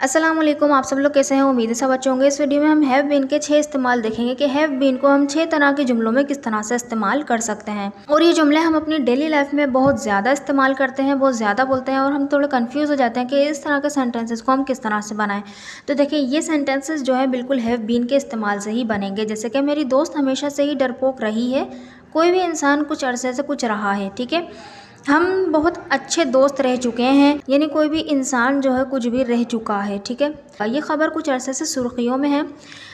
अस्सलाम वालेकुम। आप सब लोग कैसे हैं? उम्मीद है सब अच्छे होंगे। इस वीडियो में हम हैव बीन के 6 इस्तेमाल देखेंगे कि हैव बीन को हम 6 तरह के जुमलों में किस तरह से इस्तेमाल कर सकते हैं। और ये जुमले हम अपनी डेली लाइफ में बहुत ज़्यादा इस्तेमाल करते हैं, बहुत ज़्यादा बोलते हैं और हम थोड़े कन्फ्यूज़ हो जाते हैं कि इस तरह के सेंटेंसेस को हम किस तरह से बनाएं। तो देखिए, ये सेंटेंसेस जो है बिल्कुल हैव बीन के इस्तेमाल से ही बनेंगे। जैसे कि मेरी दोस्त हमेशा से ही डरपोक रही है। कोई भी इंसान कुछ अरसे से कुछ रहा है, ठीक है। हम बहुत अच्छे दोस्त रह चुके हैं, यानी कोई भी इंसान जो है कुछ भी रह चुका है, ठीक है। ये खबर कुछ अरसे से सुर्खियों में है।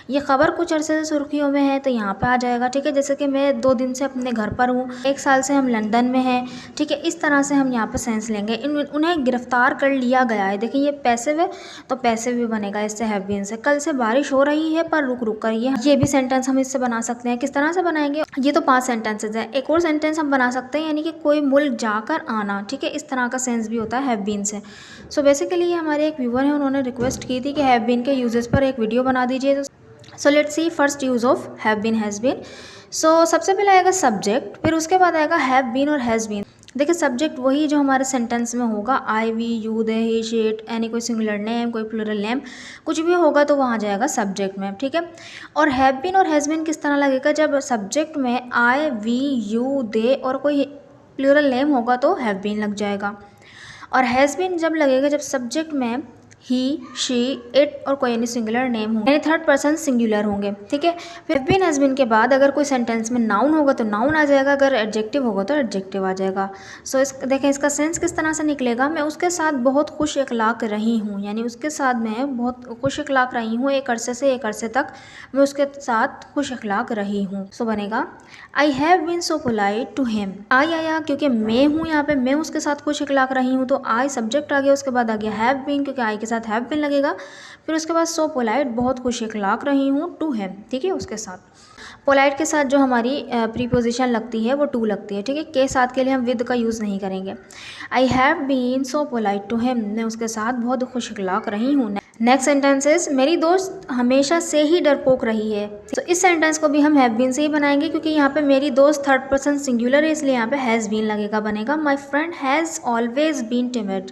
ये खबर कुछ अरसे से सुर्खियों में है तो यहाँ पे आ जाएगा, ठीक है। जैसे कि मैं 2 दिन से अपने घर पर हूँ, 1 साल से हम लंदन में हैं, ठीक है। इस तरह से हम यहाँ पे सेंस लेंगे। उन्हें गिरफ्तार कर लिया गया है। देखिए, ये पैसिव है तो पैसिव भी बनेगा इससे, हैव बीन से। कल से बारिश हो रही है पर रुक रुक कर, ये भी सेंटेंस हम इससे बना सकते हैं। किस तरह से बनाएंगे? ये तो 5 सेंटेंसेज हैं। एक और सेंटेंस हम बना सकते हैं, यानी कि कोई मुल्क जाकर आना, ठीक है। इस तरह का सेंस भी होता है हैव बीन से। सो बेसिकली ये हमारे एक व्यूअर हैं, उन्होंने रिक्वेस्ट की थी कि हैव बीन के यूजेस पर एक वीडियो बना दीजिए। So let's see first use of have been, has been. So सबसे पहले आएगा सब्जेक्ट, फिर उसके बाद आएगा हैव बीन और हैज़ बीन। देखिए, सब्जेक्ट वही जो हमारे सेंटेंस में होगा, I, we, you, they, he, she, it, यानी कोई सिंगुलर नेम, कोई प्लूरल नेम, कुछ भी होगा तो वहाँ जाएगा सब्जेक्ट में, ठीक है। और हैव बीन और हैज़ बीन किस तरह लगेगा? जब सब्जेक्ट में आई, वी, यू, दे और कोई प्लूरल नेम होगा तो हैव बीन लग जाएगा। और हैज़ बीन जब लगेगा जब सब्जेक्ट में ही, शी, इट और कोई यानी सिंगुलर नेम होंगे, यानी थर्ड पर्सन सिंगुलर होंगे, ठीक है। फिर बीन हैज़ बीन के बाद अगर कोई सेंटेंस में नाउन होगा तो नाउन आ जाएगा, अगर एडजेक्टिव होगा तो एडजेक्टिव आ जाएगा। सो देखें इसका सेंस किस तरह से निकलेगा। मैं उसके साथ बहुत खुश इखलाक रही हूँ, यानी उसके साथ मैं बहुत खुश इखलाक रही हूँ। एक अरसे से एक अरसे तक मैं उसके साथ खुश इखलाक रही हूँ। सो बनेगा I have been so polite to him. I आया क्योंकि मैं हूँ, यहाँ पे मैं उसके साथ खुश इखलाक रही हूँ तो आई सब्जेक्ट आ गया। उसके बाद आ गया हैव बीन, क्योंकि आई के साथ हैव बीन लगेगा। फिर उसके बाद सो पोलाइट, बहुत खुश इखलाक रही हूँ, टू हिम, ठीक है। उसके साथ पोलाइट के साथ जो हमारी प्रीपोजिशन लगती है वो टू लगती है, ठीक है। के साथ के लिए हम विद का यूज़ नहीं करेंगे। I have been so polite to him, मैं उसके साथ बहुत खुश इखलाक रही हूँ। नेक्स्ट सेंटेंस इज मेरी दोस्त हमेशा से ही डरपोक रही है। तो इस सेंटेंस को भी हम हैव बीन से ही बनाएंगे, क्योंकि यहाँ पे मेरी दोस्त थर्ड पर्सन सिंगुलर है, इसलिए यहाँ पे हैज़ बीन लगेगा। बनेगा my friend has always been timid.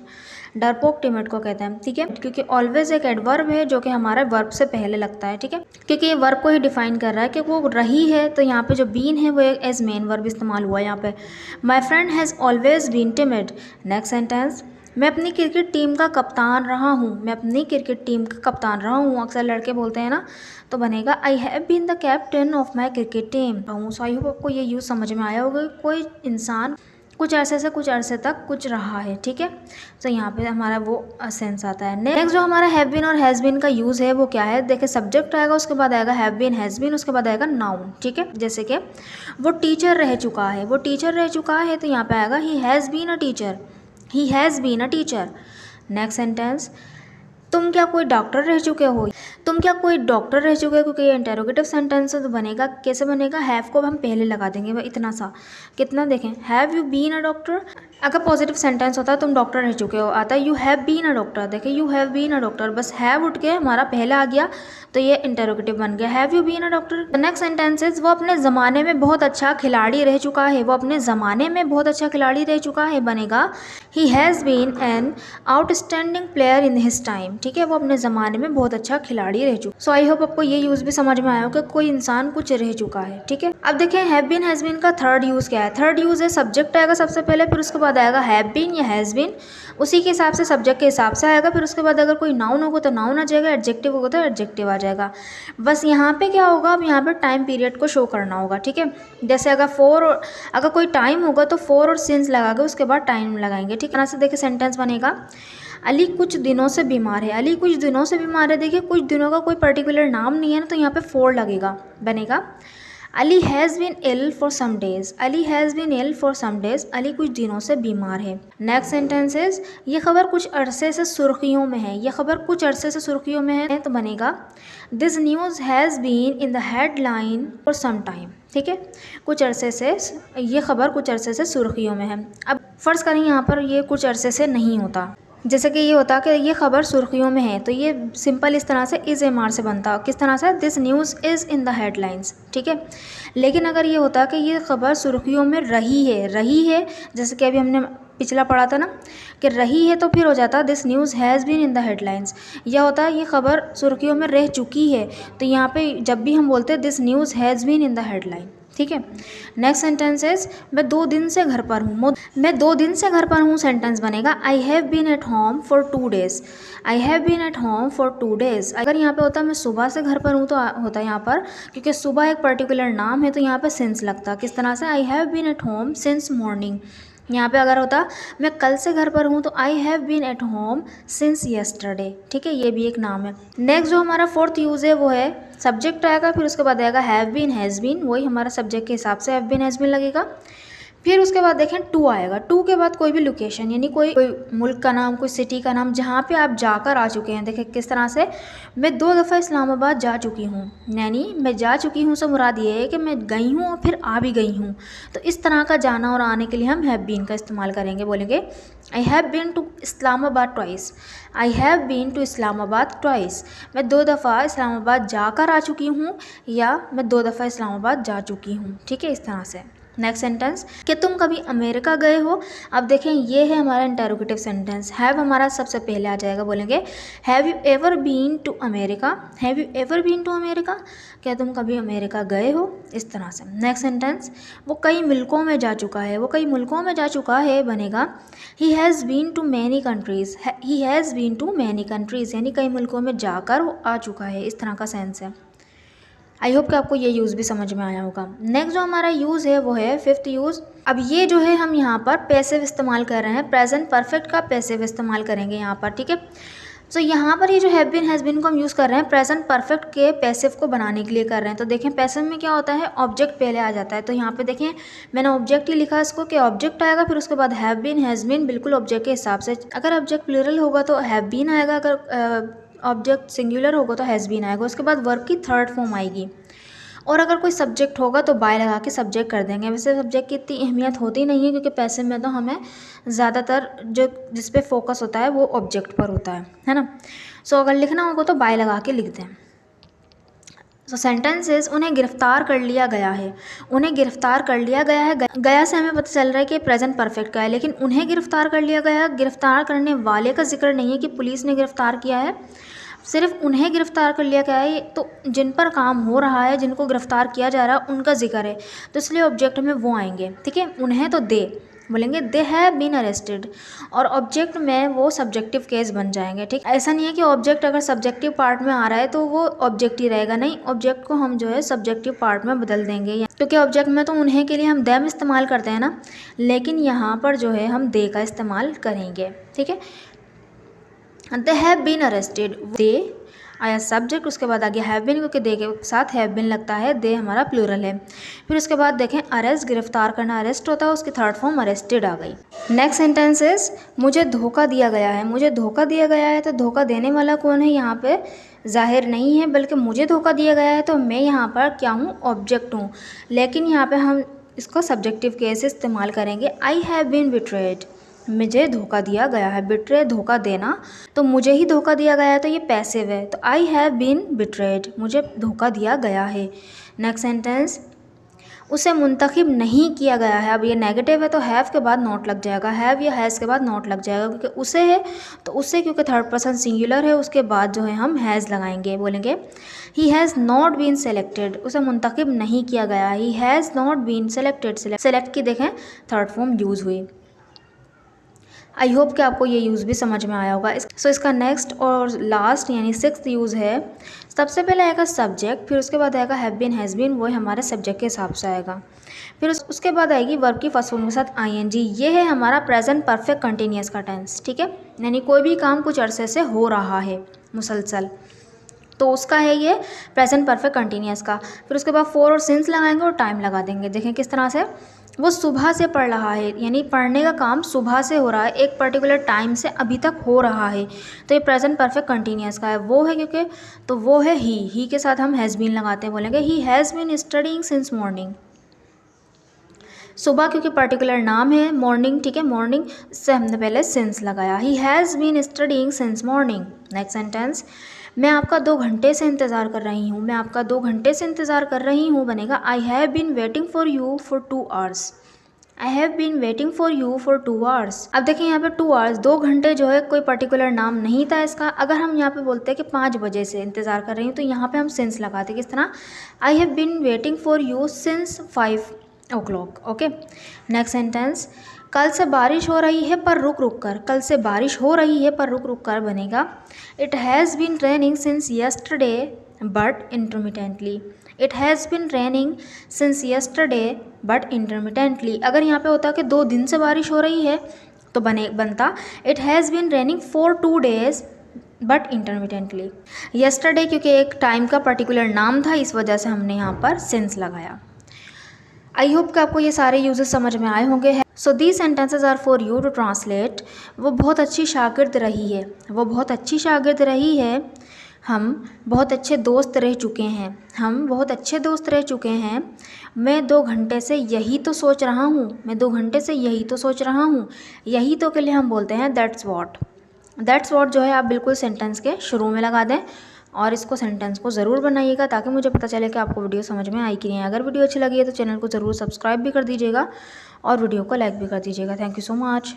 डरपोक टिमिड को कहते हैं, ठीक है। क्योंकि ऑलवेज एक एडवर्ब है जो कि हमारे वर्ब से पहले लगता है, ठीक है। क्योंकि ये वर्ब को ही डिफाइन कर रहा है कि वो रही है, तो यहाँ पे जो बीन है वो एज मेन वर्ब इस्तेमाल हुआ है यहाँ पे। My friend has always been timid. Next sentence, मैं अपनी क्रिकेट टीम का कप्तान रहा हूँ। मैं अपनी क्रिकेट टीम का कप्तान रहा हूँ, अक्सर लड़के बोलते हैं ना, तो बनेगा I have been the captain of my cricket team. So I hope आपको ये यूज़ समझ में आया होगा। कोई इंसान कुछ अरसे से कुछ अरसे तक कुछ रहा है, ठीक है। तो यहाँ पे हमारा वो सेंस आता है। नेक्स्ट जो हमारा हैव बीन और हैज़ बीन का यूज़ है वो क्या है? देखिए, सब्जेक्ट आएगा, उसके बाद आएगा हैव बीन, हैज़ बीन, उसके बाद आएगा नाउन, ठीक है। जैसे कि वो टीचर रह चुका है, वो टीचर रह चुका है तो यहाँ पे आएगा he has been a teacher, he has been a teacher. Next sentence, तुम क्या कोई डॉक्टर रह चुके हो? तुम क्या कोई डॉक्टर रह चुके हो? क्योंकि ये इंटेरोगेटिव सेंटेंस है तो बनेगा, कैसे बनेगा? हैव को हम पहले लगा देंगे, भाई इतना सा कितना देखें, have you been a doctor. अगर पॉजिटिव सेंटेंस होता है तुम डॉक्टर रह चुके हो, आता है you have been a doctor. देखिए, you have been a doctor, बस हैव उठ के हमारा पहला आ गया तो ये इंटेरोगेटिव बन गया, have you been a doctor. Next sentences, वो अपने ज़माने में बहुत अच्छा खिलाड़ी रह चुका है। वो अपने ज़माने में बहुत अच्छा खिलाड़ी रह चुका है, बनेगा he has been an outstanding player in his time, ठीक है। वो अपने ज़माने में बहुत अच्छा खिलाड़ी रह चुका। सो आई होप आपको ये यूज़ भी समझ में आया हो कि कोई इंसान कुछ रह चुका है, ठीक है। अब देखें हैव बीन हैज़ बीन का थर्ड यूज़ क्या है? थर्ड यूज़ है सब्जेक्ट आएगा सबसे पहले, फिर उसके बाद आएगा हैव बीन या हैज़ बीन, उसी के हिसाब से सब्जेक्ट के हिसाब से आएगा। फिर उसके बाद अगर कोई नाउन होगा तो नाउन आ जाएगा, एडजेक्टिव होगा तो एडजेक्टिव आ जाएगा। बस यहाँ पे क्या होगा, अब यहाँ पे टाइम पीरियड को शो करना होगा, ठीक है। जैसे अगर कोई टाइम होगा तो फोर और सिंस लगा के उसके बाद टाइम लगाएंगे, ठीक है। यहाँ से देखिए सेंटेंस बनेगा, अली कुछ दिनों से बीमार है। अली कुछ दिनों से बीमार है, देखिए कुछ दिनों का कोई पर्टिकुलर नाम नहीं है ना, तो यहाँ पे फोर लगेगा, बनेगा Ali has been ill for some days. Ali has been ill for some days, Ali कुछ दिनों से बीमार है। नेक्स्ट सेंटेंस इज, ये खबर कुछ अरसे से सुर्खियों में है। ये खबर कुछ अरसे से सुर्खियों में है तो बनेगा this news has been in the headline for some time, ठीक है। कुछ अरसे से, ये खबर कुछ अरसे से सुर्खियों में है। अब फ़र्ज़ करें यहाँ पर ये कुछ अरसे से नहीं होता, जैसे कि ये होता कि ये खबर सुर्खियों में है, तो ये सिंपल इस तरह से इज़ एम आर से बनता, किस तरह से? This news is in the headlines, ठीक है। लेकिन अगर ये होता कि ये खबर सुर्खियों में रही है, जैसे कि अभी हमने पिछला पढ़ा था ना कि रही है तो फिर हो जाता this news has been in the headlines, यह होता है ये खबर सुर्खियों में रह चुकी है। तो यहाँ पे जब भी हम बोलते हैं this news has been in the headline, ठीक है। नेक्स्ट सेंटेंस इज मैं 2 दिन से घर पर हूँ। मैं 2 दिन से घर पर हूँ सेंटेंस बनेगा I have been at home for 2 days. I have been at home for 2 days. अगर यहाँ पे होता मैं सुबह से घर पर हूँ तो होता यहाँ पर, क्योंकि सुबह एक पर्टिकुलर नाम है तो यहाँ पे सिंस लगता। किस तरह से, I have been at home since morning. यहाँ पे अगर होता मैं कल से घर पर हूँ तो I have been at home since yesterday, ठीक है, ये भी एक नाम है। नेक्स्ट जो हमारा 4th यूज़ है वो है सब्जेक्ट आएगा, फिर उसके बाद आएगा हैव बीन हैज़ बीन, वही हमारा सब्जेक्ट के हिसाब से हैव बीन हैज़ बीन लगेगा। फिर उसके बाद देखें टू आएगा। टू के बाद कोई भी लोकेशन यानी कोई मुल्क का नाम, कोई सिटी का नाम जहाँ पे आप जाकर आ चुके हैं। देखें किस तरह से, मैं 2 दफ़ा इस्लामाबाद जा चुकी हूँ, यानी मैं जा चुकी हूँ से मुराद ये है कि मैं गई हूँ और फिर आ भी गई हूँ। तो इस तरह का जाना और आने के लिए हम हैव बीन का इस्तेमाल करेंगे। बोलेंगे I have been to Islamabad twice. I have been to Islamabad twice, मैं 2 दफ़ा इस्लामाबाद जाकर आ चुकी हूँ या मैं 2 दफ़ा इस्लामाबाद जा चुकी हूँ, ठीक है, इस तरह से। नेक्स्ट सेंटेंस कि तुम कभी अमेरिका गए हो। अब देखें ये है हमारा इंटरोगेटिव सेंटेंस। हैव हमारा सबसे पहले आ जाएगा। बोलेंगे have you ever been to America. Have you ever been to America, क्या तुम कभी अमेरिका गए हो, इस तरह से। नेक्स्ट सेंटेंस वो कई मुल्कों में जा चुका है। वो कई मुल्कों में जा चुका है बनेगा he has been to many countries. He has been to many countries, यानी कई मुल्कों में जाकर वो आ चुका है, इस तरह का सेंस है। आई होप कि आपको ये यूज़ भी समझ में आया होगा। नेक्स्ट जो हमारा यूज़ है वो है 5th यूज़। अब ये जो है हम यहाँ पर पैसिव इस्तेमाल कर रहे हैं, प्रेजेंट परफेक्ट का पैसिव इस्तेमाल करेंगे यहाँ पर, ठीक है। तो यहाँ पर ये जो हैव बीन हैज़ बीन को हम यूज़ कर रहे हैं प्रेजेंट परफेक्ट के पैसिव को बनाने के लिए कर रहे हैं। तो देखें पैसिव में क्या होता है, ऑब्जेक्ट पहले आ जाता है। तो यहाँ पे देखें मैंने ऑब्जेक्ट ही लिखा इसको कि ऑब्जेक्ट आएगा, फिर उसके बाद हैव बीन हैज़ बीन बिल्कुल ऑब्जेक्ट के हिसाब से। अगर ऑब्जेक्ट प्लूरल होगा तो हैव बीन आएगा, अगर ऑब्जेक्ट सिंगुलर होगा तो हैज़ बीन आएगा। उसके बाद वर्ब की 3rd फॉर्म आएगी। और अगर कोई सब्जेक्ट होगा तो बाय लगा के सब्जेक्ट कर देंगे। वैसे सब्जेक्ट की इतनी अहमियत होती नहीं है क्योंकि पैसिव में तो हमें ज़्यादातर जो जिस पे फोकस होता है वो ऑब्जेक्ट पर होता है ना। सो अगर लिखना होगा तो बाय लगा के लिख दें। सो सेंटेंसेस उन्हें गिरफ्तार कर लिया गया है। उन्हें गिरफ्तार कर लिया गया है, गया से हमें पता चल रहा है कि प्रेजेंट परफेक्ट का है, लेकिन उन्हें गिरफ्तार कर लिया गया है, गिरफ्तार करने वाले का जिक्र नहीं है कि पुलिस ने गिरफ्तार किया है, सिर्फ उन्हें गिरफ्तार कर लिया गया है। तो जिन पर काम हो रहा है, जिनको गिरफ्तार किया जा रहा है उनका जिक्र है, तो इसलिए ऑब्जेक्ट में वो आएंगे, ठीक है। उन्हें तो दे बोलेंगे दे हैव बीन अरेस्टेड, और ऑब्जेक्ट में वो सब्जेक्टिव केस बन जाएंगे, ठीक। ऐसा नहीं है कि ऑब्जेक्ट अगर सब्जेक्टिव पार्ट में आ रहा है तो वो ऑब्जेक्ट ही रहेगा, नहीं, ऑब्जेक्ट को हम जो है सब्जेक्टिव पार्ट में बदल देंगे, क्योंकि ऑब्जेक्ट में तो उन्हें के लिए हम देम इस्तेमाल करते हैं ना, लेकिन यहाँ पर जो है हम दे का इस्तेमाल करेंगे, ठीक है। दे हैव बीन अरेस्टेड, दे आया सब्जेक्ट, उसके बाद आ गया हैव बीन, क्योंकि दे के साथ हैव बीन लगता है, दे हमारा प्लूरल है। फिर उसके बाद देखें अरेस्ट, गिरफ्तार करना अरेस्ट होता है, उसकी 3rd फॉर्म अरेस्टेड आ गई। नेक्स्ट सेंटेंस इज मुझे धोखा दिया गया है। मुझे धोखा दिया गया है, तो धोखा देने वाला कौन है यहाँ पे जाहिर नहीं है, बल्कि मुझे धोखा दिया गया है तो मैं यहाँ पर क्या हूँ, ऑब्जेक्ट हूँ, लेकिन यहाँ पे हम इसको सब्जेक्टिव केस इस्तेमाल करेंगे। आई हैव बीन बिट्रेड, मुझे धोखा दिया गया है, बिट्रे धोखा देना, तो मुझे ही धोखा दिया गया है तो ये पैसिव है, तो आई हैव बीन बिट्रेड, मुझे धोखा दिया गया है। नेक्स्ट सेंटेंस उसे मुंतखब नहीं किया गया है। अब ये नेगेटिव है तो हैव के बाद नॉट लग जाएगा, हैव या हैज़ के बाद नॉट लग जाएगा, क्योंकि उसे है तो उसे, क्योंकि 3rd पर्सन सिंगुलर है, उसके बाद जो है हम हैज़ लगाएंगे। बोलेंगे he has not been selected, उसे मुंतखब नहीं किया गया, he has not been selected, select की देखें 3rd फॉर्म यूज़ हुई। आई होप कि आपको ये यूज़ भी समझ में आया होगा। सो इसका नेक्स्ट और लास्ट यानी 6th यूज़ है, सबसे पहले आएगा सब्जेक्ट, फिर उसके बाद आएगा हैव बीन हैज़ बीन, वो हमारे सब्जेक्ट के हिसाब से आएगा। फिर उसके बाद आएगी वर्ब की फर्स्ट फॉर्म के साथ आईएनजी, ये है हमारा प्रेजेंट परफेक्ट कंटिन्यूअस का टेंस, ठीक है, यानी कोई भी काम कुछ अरसे से हो रहा है मुसलसल, तो उसका है ये प्रेजेंट परफेक्ट कंटिन्यूअस का। फिर उसके बाद फॉर और सिंस लगाएंगे और टाइम लगा देंगे। देखें किस तरह से, वो सुबह से पढ़ रहा है, यानी पढ़ने का काम सुबह से हो रहा है, एक पर्टिकुलर टाइम से अभी तक हो रहा है, तो ये प्रेजेंट परफेक्ट कंटिन्यूअस का है। वो है क्योंकि तो वो है ही के साथ हम हैज़ बीन लगाते हैं, बोलेंगे he has been studying since morning. सुबह क्योंकि पर्टिकुलर नाम है, मॉर्निंग, ठीक है, मॉर्निंग से हमने पहले सिंस लगाया, he has been studying since morning. Next sentence मैं आपका 2 घंटे से इंतज़ार कर रही हूँ। मैं आपका 2 घंटे से इंतज़ार कर रही हूँ बनेगा I have been waiting for you for 2 hours. I have been waiting for you for 2 hours। अब देखिए यहाँ पे 2 hours 2 घंटे जो है कोई पर्टिकुलर नाम नहीं था इसका। अगर हम यहाँ पे बोलते हैं कि 5 बजे से इंतज़ार कर रही हूँ तो यहाँ पे हम सिंस लगाते किस तरह, I have been waiting for you since 5 o'clock। Okay, next sentence, कल से बारिश हो रही है पर रुक रुक कर। कल से बारिश हो रही है पर रुक रुक कर बनेगा it has been raining since yesterday but intermittently. It has been raining since yesterday but intermittently. अगर यहाँ पे होता कि 2 दिन से बारिश हो रही है तो बनता it has been raining for 2 days but intermittently. Yesterday क्योंकि एक टाइम का पर्टिकुलर नाम था, इस वजह से हमने यहाँ पर सिंस लगाया। आई होप कि आपको ये सारे यूजेस समझ में आए होंगे। So these sentences are for you to translate. वो बहुत अच्छी शागिर्द रही है, वो बहुत अच्छी शागिर्द रही है। हम बहुत अच्छे दोस्त रह चुके हैं, हम बहुत अच्छे दोस्त रह चुके हैं। मैं 2 घंटे से यही तो सोच रहा हूँ, मैं 2 घंटे से यही तो सोच रहा हूँ। यही तो के लिए हम बोलते हैं दैट्स वॉट। दैट्स वॉट जो है आप बिल्कुल सेंटेंस के शुरू में लगा दें और इसको सेंटेंस को ज़रूर बनाइएगा ताकि मुझे पता चले कि आपको वीडियो समझ में आई कि नहीं। अगर वीडियो अच्छी लगी है तो चैनल को ज़रूर सब्सक्राइब भी कर दीजिएगा और वीडियो को लाइक भी कर दीजिएगा। Thank you so much.